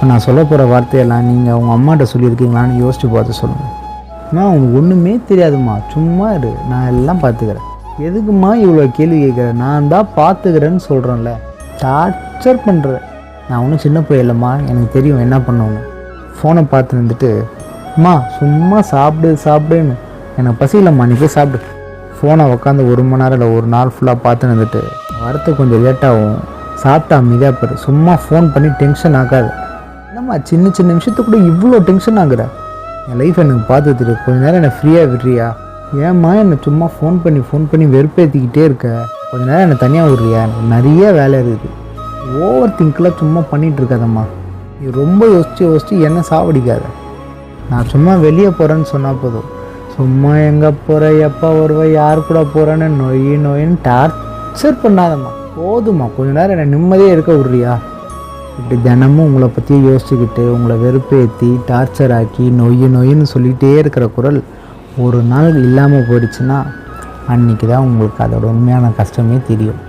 இப்போ நான் சொல்ல போகிற வார்த்தையெல்லாம் நீங்கள் உங்கள் அம்மாட்ட சொல்லியிருக்கீங்களான்னு யோசிச்சு பார்த்து சொல்லுங்கள். அம்மா உனக்கு ஒன்றுமே தெரியாதும்மா, சும்மா இரு, நான் எல்லாம் பார்த்துக்கிறேன். எதுக்குமா இவ்வளோ கேள்வி கேட்குறேன்? நான் தான் பார்த்துக்கிறேன்னு சொல்கிறேன்ல. டார்ச்சர் பண்ணுறேன். நான் ஒன்றும் சின்ன பிள்ளை இல்லைம்மா, எனக்கு தெரியும் என்ன பண்ணணும்னு. ஃபோனை பார்த்து இருந்துட்டு அம்மா சும்மா சாப்பிடுன்னு, எனக்கு பசி இல்லைம்மா, நீ போய் சாப்பிடு. ஃபோனை உட்காந்து 1 மணி நேரம் இல்லை 1 நாள் ஃபுல்லாக பார்த்து இருந்துட்டு வரத்துக்கு கொஞ்சம் லேட்டாகும். சாப்பிட்டா அமைதியாக போயிரு. சும்மா ஃபோன் பண்ணி டென்ஷன் ஆகாது. என்னம்மா சின்ன நிமிஷத்துக்கு கூட இவ்வளோ டென்ஷன் ஆகுற? என் லைஃப் எனக்கு பார்த்துட்டு கொஞ்ச நேரம் என்னை ஃப்ரீயாக விடுறியா? ஏம்மா என்னை சும்மா ஃபோன் பண்ணி வெறுப்பேற்றிக்கிட்டே இருக்க? கொஞ்ச நேரம் என்னை தனியாக விடுறியா? எனக்கு நிறைய வேலை இருக்குது. ஓவர் திங்க்கெலாம் சும்மா பண்ணிகிட்டு இருக்காதம்மா. நீ ரொம்ப யோசித்து என்ன சாவடிக்காத. நான் சும்மா வெளியே போகிறேன்னு சொன்னால் போதும். சும்மா எங்கே போகிற, எப்போ வருவ, யார் கூட போகிறேன்னு நொயின்னு டார்ச்சர் பண்ணாதம்மா. போதுமா, கொஞ்ச நேரம் என்னை நிம்மதியாக இருக்க விட்றியா? இப்படி தினமும் உங்களை பற்றி யோசிச்சுக்கிட்டு உங்களை வெறுப்பேற்றி டார்ச்சர் ஆக்கி நொய்ன்னு சொல்லிகிட்டே இருக்கிற குரல் ஒரு நாள் இல்லாமல் போயிடுச்சுன்னா அன்றைக்கி தான் உங்களுக்கு அதோட உண்மையான கஷ்டமே தெரியும்.